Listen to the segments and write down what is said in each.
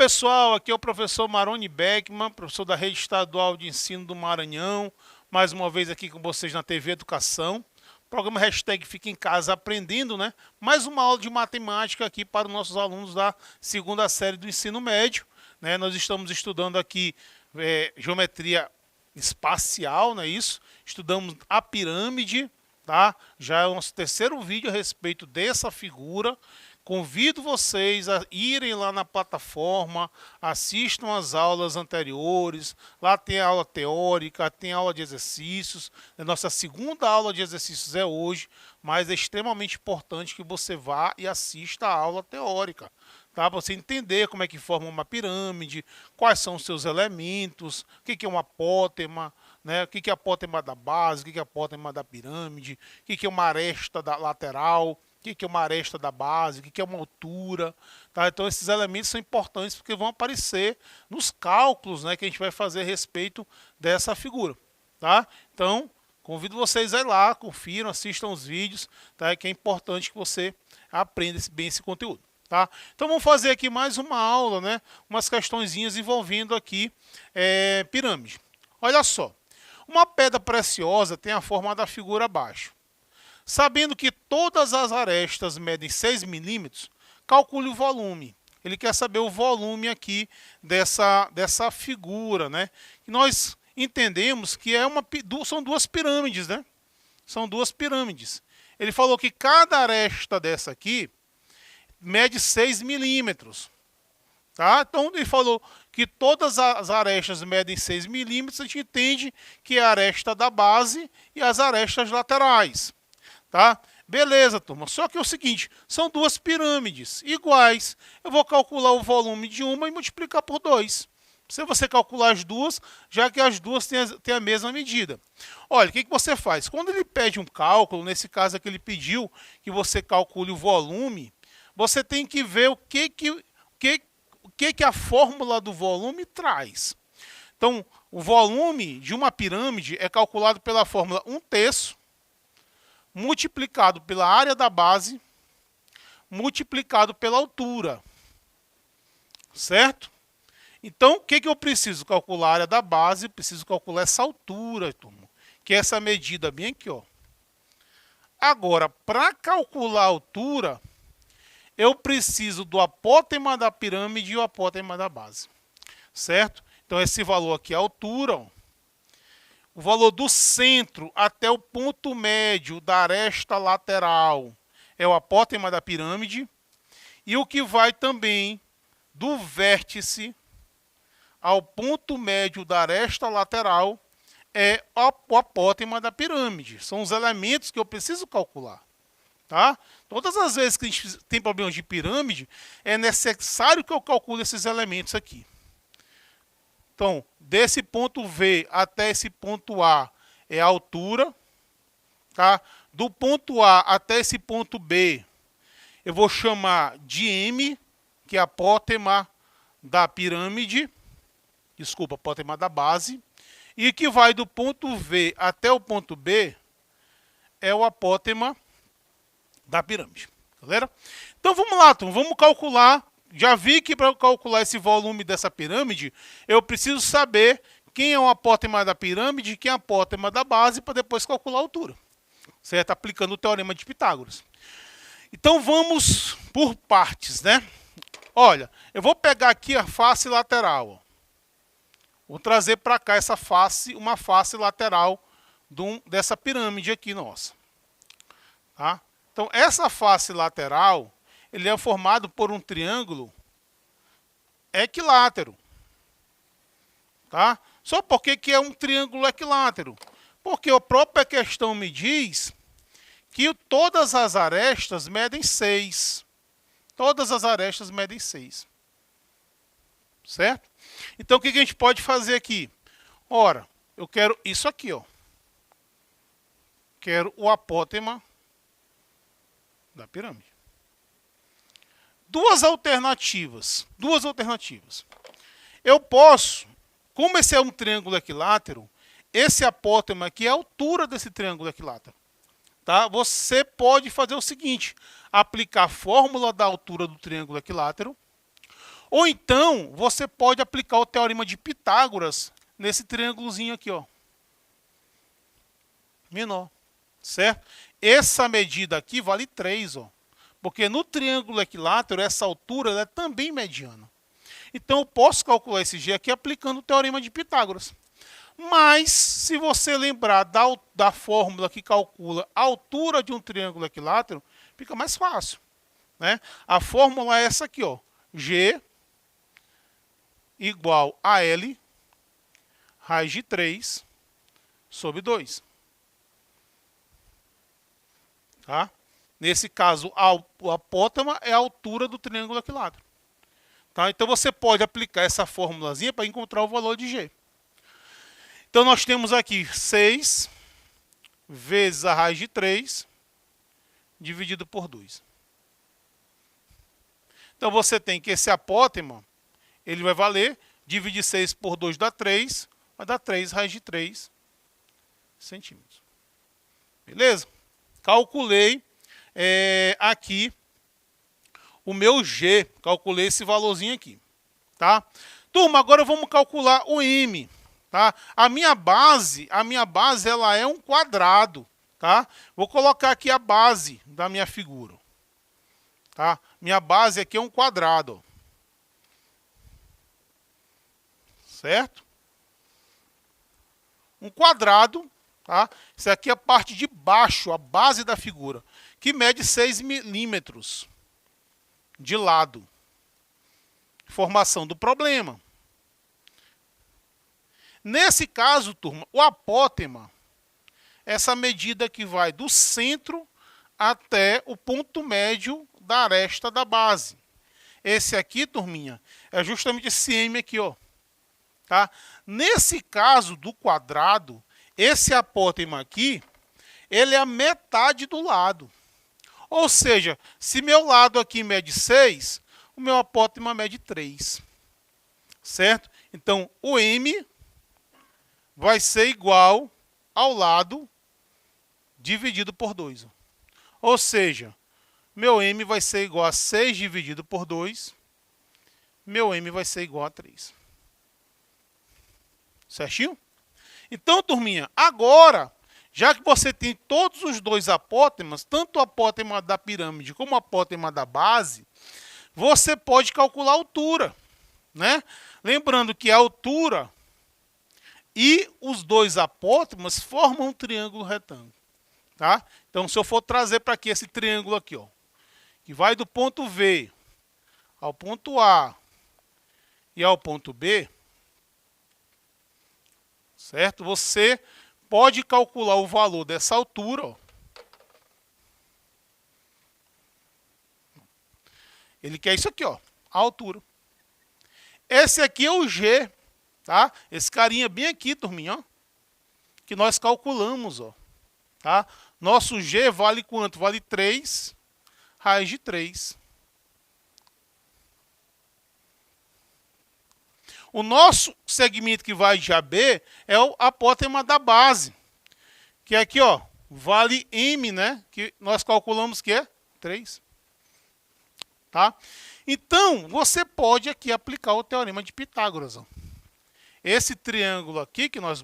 pessoal, aqui é o professor Maroni Beckman, professor da Rede Estadual de Ensino do Maranhão, mais uma vez aqui com vocês na TV Educação. Programa hashtag Fica em Casa Aprendendo, né? Mais uma aula de matemática aqui para os nossos alunos da segunda série do ensino médio, né? Nós estamos estudando aqui geometria espacial, não é isso? Estudamos a pirâmide, tá? Já é o nosso terceiro vídeo a respeito dessa figura. Convido vocês a irem lá na plataforma, assistam as aulas anteriores, lá tem a aula teórica, tem a aula de exercícios. A nossa segunda aula de exercícios é hoje, mas é extremamente importante que você vá e assista a aula teórica, tá? Para você entender como é que forma uma pirâmide, quais são os seus elementos, o que é uma apótema, né? O que é a apótema da base, o que é a apótema da pirâmide, o que é uma aresta da lateral, o que é uma aresta da base, o que é uma altura. Tá? Então, esses elementos são importantes porque vão aparecer nos cálculos, né, que a gente vai fazer a respeito dessa figura. Tá? Então, convido vocês a ir lá, confiram, assistam os vídeos, tá? Que é importante que você aprenda bem esse conteúdo. Tá? Então, vamos fazer aqui mais uma aula, né, umas questõezinhas envolvendo aqui pirâmide. Olha só, uma pedra preciosa tem a forma da figura abaixo. Sabendo que todas as arestas medem 6 milímetros, calcule o volume. Ele quer saber o volume aqui dessa figura, né? E nós entendemos que são duas pirâmides, né? São duas pirâmides. Ele falou que cada aresta dessa aqui mede 6 milímetros. Tá? Então, ele falou que todas as arestas medem 6 milímetros, a gente entende que é a aresta da base e as arestas laterais. Tá? Beleza, turma. Só que é o seguinte, são duas pirâmides iguais. Eu vou calcular o volume de uma e multiplicar por 2. Se você calcular as duas, já que as duas têm a mesma medida. Olha, o que você faz? Quando ele pede um cálculo, nesse caso aqui ele pediu que você calcule o volume, você tem que ver o que a fórmula do volume traz. Então, o volume de uma pirâmide é calculado pela fórmula 1/3 multiplicado pela área da base, multiplicado pela altura. Certo? Então, o que eu preciso? Calcular a área da base, preciso calcular essa altura, turma, que é essa medida bem aqui, ó. Agora, para calcular a altura, eu preciso do apótema da pirâmide e o apótema da base. Certo? Então, esse valor aqui é a altura, ó. O valor do centro até o ponto médio da aresta lateral é o apótema da pirâmide. E o que vai também do vértice ao ponto médio da aresta lateral é o apótema da pirâmide. São os elementos que eu preciso calcular. Tá? Todas as vezes que a gente tem problemas de pirâmide, é necessário que eu calcule esses elementos aqui. Então, desse ponto V até esse ponto A é a altura. Tá? Do ponto A até esse ponto B, eu vou chamar de M, que é a apótema da pirâmide. Desculpa, apótema da base. E que vai do ponto V até o ponto B é o apótema da pirâmide. Galera? Então, vamos lá, vamos calcular. Já vi que para calcular esse volume dessa pirâmide, eu preciso saber quem é o apótema da pirâmide e quem é o apótema da base para depois calcular a altura. Certo? Aplicando o teorema de Pitágoras. Então vamos por partes, né? Olha, eu vou pegar aqui a face lateral. Ó. Vou trazer para cá essa face, uma face lateral dessa pirâmide aqui nossa. Tá? Então essa face lateral, ele é formado por um triângulo equilátero. Tá? Só por que é um triângulo equilátero? Porque a própria questão me diz que todas as arestas medem 6. Todas as arestas medem 6. Certo? Então, o que a gente pode fazer aqui? Ora, eu quero isso aqui, ó. Quero o apótema da pirâmide. Duas alternativas. Eu posso, como esse é um triângulo equilátero, esse apótema aqui é a altura desse triângulo equilátero. Tá? Você pode fazer o seguinte, aplicar a fórmula da altura do triângulo equilátero, Ou então, você pode aplicar o teorema de Pitágoras nesse triângulozinho aqui, ó. Menor, certo? Essa medida aqui vale 3, ó. Porque no triângulo equilátero, essa altura ela é também mediana. Então, eu posso calcular esse G aqui aplicando o teorema de Pitágoras. Mas, se você lembrar da fórmula que calcula a altura de um triângulo equilátero, fica mais fácil, né? A fórmula é essa aqui, ó. G igual a L raiz de 3 sobre 2. Tá? Nesse caso, o apótema é a altura do triângulo equilátero. Tá? Então, você pode aplicar essa formulazinha para encontrar o valor de G. Então, nós temos aqui 6 vezes a raiz de 3 dividido por 2. Então, você tem que esse apótema, ele vai valer, dividir 6 por 2 dá 3, vai dar 3 raiz de 3 centímetros. Beleza? Calculei aqui o meu G, calculei esse valorzinho aqui, tá? Turma, agora vamos calcular o M, tá? A minha base ela é um quadrado, tá? Vou colocar aqui a base da minha figura, tá? Minha base aqui é um quadrado, ó. Certo? Um quadrado, tá? Isso aqui é a parte de baixo, a base da figura, que mede 6 milímetros de lado. Formação do problema. Nesse caso, turma, o apótema, essa medida que vai do centro até o ponto médio da aresta da base. Esse aqui, turminha, é justamente esse M aqui, ó. Tá? Nesse caso do quadrado, esse apótema aqui, ele é a metade do lado. Ou seja, se meu lado aqui mede 6, o meu apótema mede 3. Certo? Então, o M vai ser igual ao lado dividido por 2. Ou seja, meu M vai ser igual a 6 dividido por 2. Meu M vai ser igual a 3. Certinho? Então, turminha, agora, já que você tem todos os dois apótemas, tanto o apótema da pirâmide como o apótema da base, você pode calcular a altura, né? Lembrando que a altura e os dois apótemas formam um triângulo retângulo, tá? Então, se eu for trazer para aqui esse triângulo aqui, ó, que vai do ponto V ao ponto A e ao ponto B, certo? Você pode calcular o valor dessa altura, ó. Ele quer isso aqui, ó, a altura. Esse aqui é o G, tá? Esse carinha bem aqui, turminha, ó, que nós calculamos, ó, tá? Nosso G vale quanto? Vale 3 raiz de 3. O nosso segmento que vai de AB é o apótema da base, que é aqui, ó, vale M, né? Que nós calculamos que é 3. Tá? Então, você pode aqui aplicar o teorema de Pitágoras. Ó. Esse triângulo aqui que nós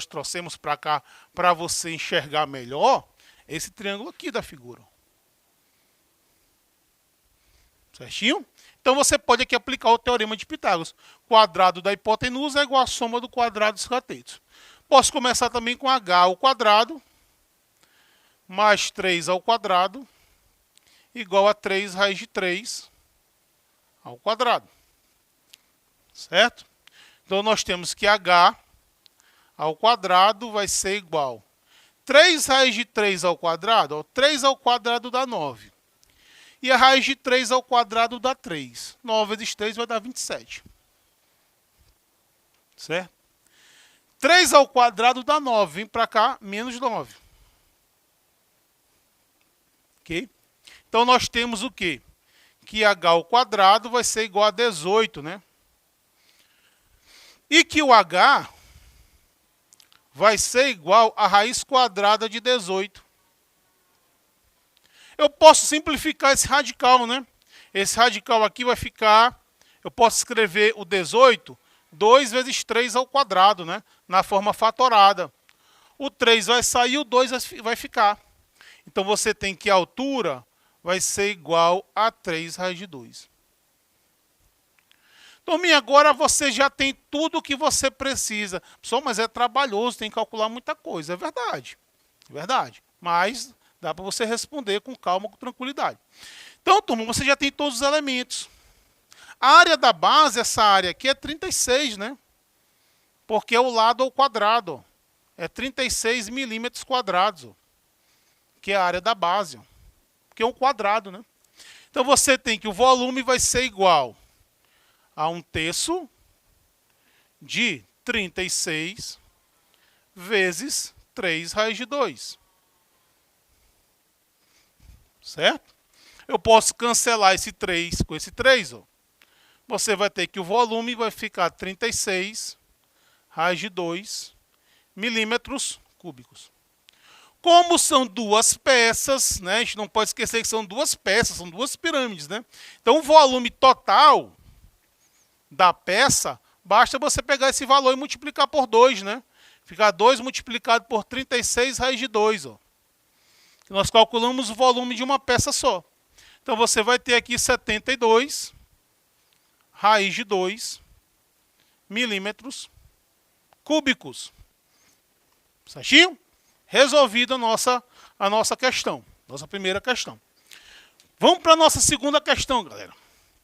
trouxemos para cá para você enxergar melhor, esse triângulo aqui da figura. Certinho? Então, você pode aqui aplicar o teorema de Pitágoras. Quadrado da hipotenusa é igual à soma do quadrado dos catetos. Posso começar também com h ao quadrado mais 3 ao quadrado igual a 3 raiz de 3 ao quadrado. Certo? Então, nós temos que h ao quadrado vai ser igual a 3 raiz de 3 ao quadrado. Ó, 3 ao quadrado dá 9. E a raiz de 3 ao quadrado dá 3. 9 vezes 3 vai dar 27. Certo? 3 ao quadrado dá 9. Vem para cá, menos 9. Ok? Então, nós temos o quê? Que h ao quadrado vai ser igual a 18, né? E que o h vai ser igual a raiz quadrada de 18. Eu posso simplificar esse radical, né? Esse radical aqui vai ficar eu posso escrever o 18, 2 vezes 3 ao quadrado, né? Na forma fatorada. O 3 vai sair, o 2 vai ficar. Então, você tem que a altura vai ser igual a 3 raiz de 2. Turminha, agora você já tem tudo o que você precisa. Pessoal, mas é trabalhoso, tem que calcular muita coisa. É verdade. É verdade. Mas dá para você responder com calma, com tranquilidade. Então, turma, você já tem todos os elementos. A área da base, essa área aqui, é 36, né? Porque é o lado ao quadrado. Ó. É 36 milímetros quadrados. Ó, que é a área da base. Ó, que é um quadrado, né? Então, você tem que o volume vai ser igual a 1/3 de 36 vezes 3 raiz de 2. Certo? Eu posso cancelar esse 3 com esse 3. Ó. Você vai ter que o volume vai ficar 36 raiz de 2 milímetros cúbicos. Como são duas peças, né? A gente não pode esquecer que são duas peças, são duas pirâmides, né? Então, o volume total da peça, basta você pegar esse valor e multiplicar por 2, né? Fica 2 multiplicado por 36 raiz de 2, ó. Nós calculamos o volume de uma peça só. Então, você vai ter aqui 72 raiz de 2 milímetros cúbicos. Certinho? Resolvida a nossa questão. Nossa primeira questão. Vamos para a nossa segunda questão, galera.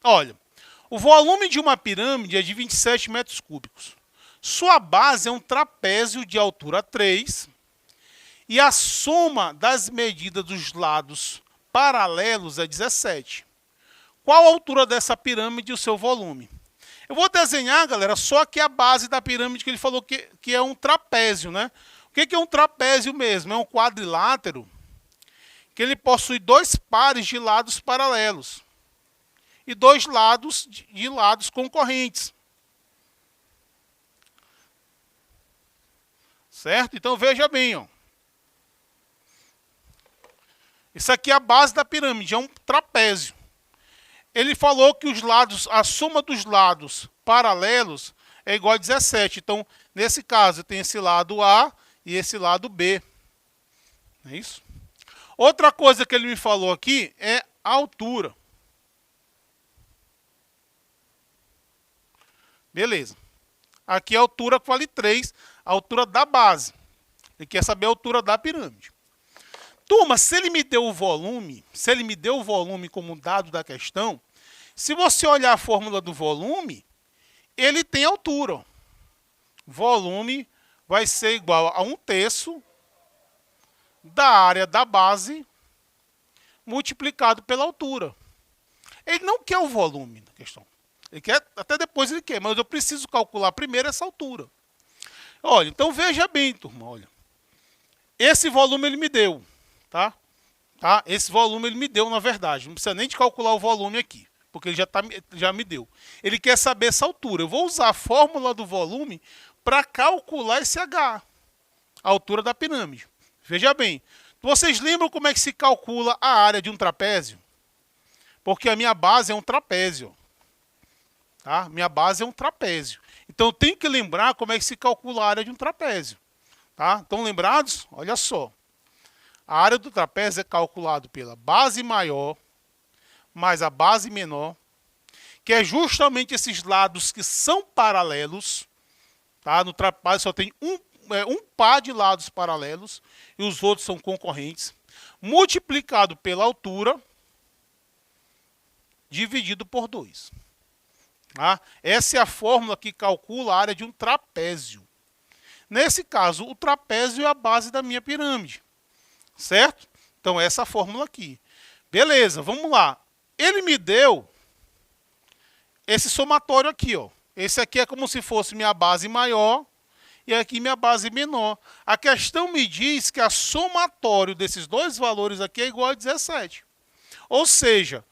Olha, o volume de uma pirâmide é de 27 metros cúbicos. Sua base é um trapézio de altura 3 e a soma das medidas dos lados paralelos é 17. Qual a altura dessa pirâmide e o seu volume? Eu vou desenhar, galera, só aqui a base da pirâmide que ele falou que é um trapézio, né? O que é um trapézio mesmo? É um quadrilátero que ele possui dois pares de lados paralelos e dois lados de lados concorrentes. Certo? Então, veja bem, ó. Isso aqui é a base da pirâmide, é um trapézio. Ele falou que os lados, a soma dos lados paralelos é igual a 17. Então, nesse caso, tem esse lado A e esse lado B. Não é isso? Outra coisa que ele me falou aqui é a altura. Beleza. Aqui a altura vale 3, a altura da base. Ele quer saber a altura da pirâmide. Turma, se ele me deu o volume, como dado da questão, se você olhar a fórmula do volume, ele tem altura. Ó. Volume vai ser igual a 1/3 da área da base multiplicado pela altura. Ele não quer o volume da questão. Ele quer, até depois ele quer, mas eu preciso calcular primeiro essa altura. Olha, então veja bem, turma, olha. Esse volume ele me deu, tá? Esse volume ele me deu, na verdade. Não precisa nem de calcular o volume aqui, porque ele já me deu. Ele quer saber essa altura. Eu vou usar a fórmula do volume para calcular esse H, a altura da pirâmide. Veja bem, vocês lembram como é que se calcula a área de um trapézio? Porque a minha base é um trapézio. Tá? Minha base é um trapézio. Então, eu tenho que lembrar como é que se calcula a área de um trapézio. Tá? Estão lembrados? Olha só. A área do trapézio é calculada pela base maior mais a base menor, que é justamente esses lados que são paralelos. Tá? No trapézio só tem um par de lados paralelos e os outros são concorrentes, multiplicado pela altura, dividido por 2. Tá? Essa é a fórmula que calcula a área de um trapézio. Nesse caso, o trapézio é a base da minha pirâmide. Certo? Então, essa é a fórmula aqui. Beleza, vamos lá. Ele me deu esse somatório aqui. Ó. Esse aqui é como se fosse minha base maior e aqui minha base menor. A questão me diz que a somatório desses dois valores aqui é igual a 17. Ou seja,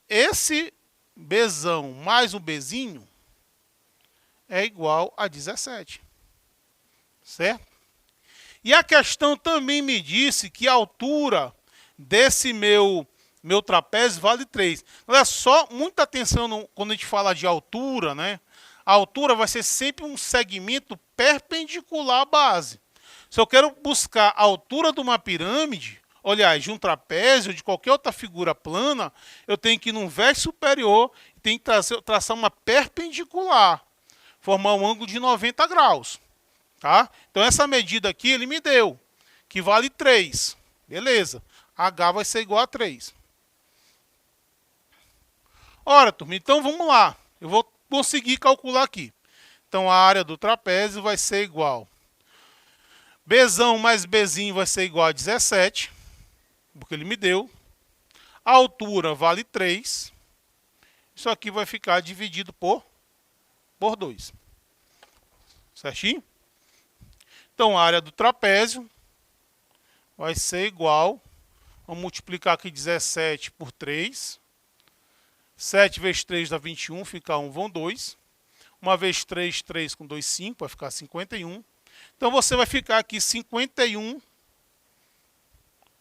esse Bzão mais um Bzinho é igual a 17. Certo? E a questão também me disse que a altura desse meu meu trapézio vale 3. Olha só, muita atenção quando a gente fala de altura, né? A altura vai ser sempre um segmento perpendicular à base. Se eu quero buscar a altura de uma pirâmide, aliás, de um trapézio, de qualquer outra figura plana, eu tenho que ir num vértice superior e tenho que traçar uma perpendicular, formar um ângulo de 90 graus. Tá? Então essa medida aqui ele me deu, que vale 3. Beleza, H vai ser igual a 3. Ora, turma, então vamos lá. Eu vou conseguir calcular aqui. Então a área do trapézio vai ser igual. Bzão mais Bzinho vai ser igual a 17, porque ele me deu. A altura vale 3. Isso aqui vai ficar dividido por 2. Certinho? Então a área do trapézio vai ser igual. Vamos multiplicar aqui 17 por 3. 7 vezes 3 dá 21, fica 1, vão 2. 1 vezes 3, 3 com 2, 5, vai ficar 51. Então você vai ficar aqui 51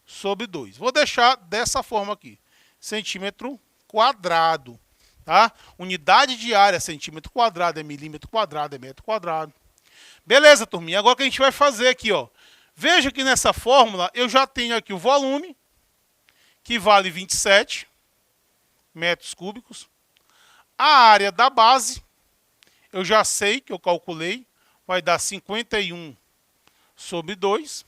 sobre 2. Vou deixar dessa forma aqui. Centímetro quadrado. Tá? Unidade de área, centímetro quadrado, é milímetro quadrado, é metro quadrado. Beleza, turminha. Agora o que a gente vai fazer aqui, ó. Veja que nessa fórmula eu já tenho aqui o volume, que vale 27 metros cúbicos. A área da base, eu já sei que eu calculei, vai dar 51 sobre 2.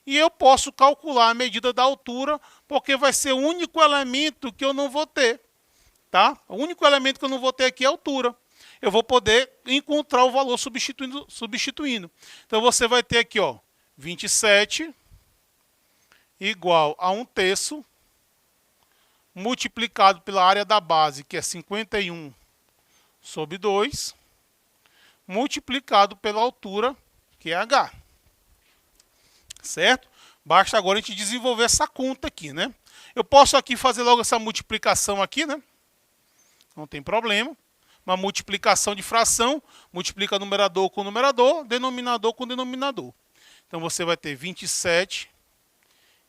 E eu posso calcular a medida da altura, porque vai ser o único elemento que eu não vou ter. Tá? O único elemento que eu não vou ter aqui é a altura. Eu vou poder encontrar o valor substituindo. Então você vai ter aqui, ó, 27 igual a 1/3 multiplicado pela área da base, que é 51 sobre 2, multiplicado pela altura, que é H. Certo? Basta agora a gente desenvolver essa conta aqui, né? Eu posso aqui fazer logo essa multiplicação aqui, né? Não tem problema. Uma multiplicação de fração, multiplica numerador com numerador, denominador com denominador. Então você vai ter 27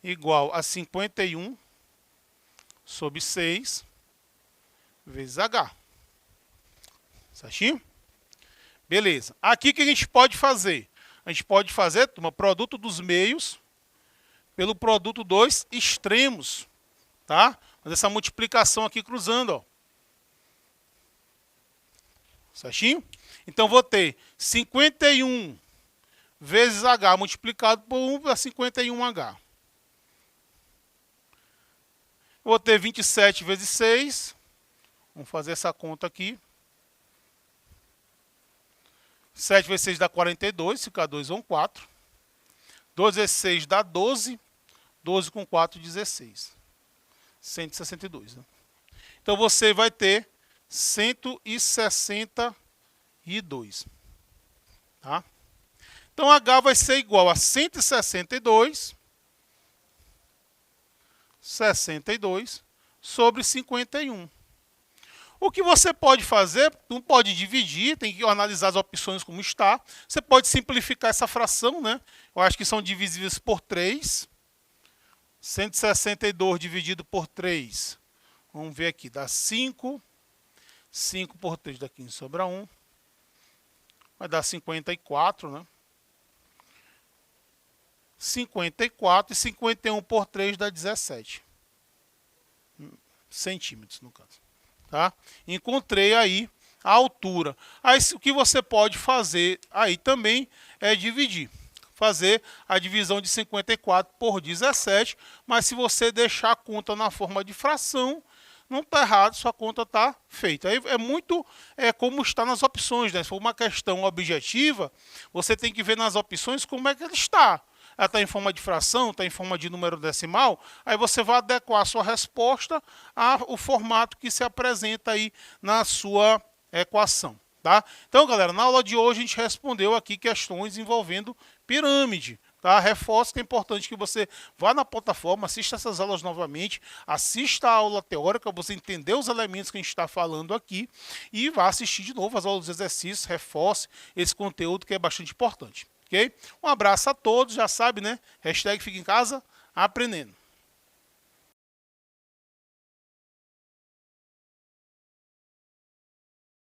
igual a 51 sobre 6 vezes H. Certinho? Beleza. Aqui o que a gente pode fazer? A gente pode fazer, turma, produto dos meios pelo produto dos extremos. Tá? Fazer essa multiplicação aqui cruzando, ó. Certinho? Então vou ter 51 vezes H multiplicado por 1 dá 51H. Vou ter 27 vezes 6. Vamos fazer essa conta aqui. 7 vezes 6 dá 42, fica 2 vão 4. 2 vezes 6 dá 12. 12 com 4, 16. 162. Né? Então você vai ter 162. Tá? Então H vai ser igual a 162 sobre 51. O que você pode fazer, não pode dividir, tem que analisar as opções como está. Você pode simplificar essa fração, né? Eu acho que são divisíveis por 3. 162 dividido por 3. Vamos ver aqui, dá 5. 5 por 3 dá 15, sobra 1. Vai dar 54, né? 54 e 51 por 3 dá 17 centímetros, no caso. Tá? Encontrei aí a altura. Aí o que você pode fazer aí também é dividir. Fazer a divisão de 54 por 17, mas se você deixar a conta na forma de fração, não está errado, sua conta está feita. Aí é muito como está nas opções, né? Se for uma questão objetiva, você tem que ver nas opções como é que ele está. Ela está em forma de fração, está em forma de número decimal, aí você vai adequar a sua resposta ao formato que se apresenta aí na sua equação. Tá? Então, galera, na aula de hoje a gente respondeu aqui questões envolvendo pirâmide. Tá? Reforço que é importante que você vá na plataforma, assista essas aulas novamente, assista a aula teórica, você entender os elementos que a gente está falando aqui e vá assistir de novo as aulas de exercícios, reforce esse conteúdo que é bastante importante. Okay? Um abraço a todos, já sabe, né? Hashtag fica em casa, aprendendo.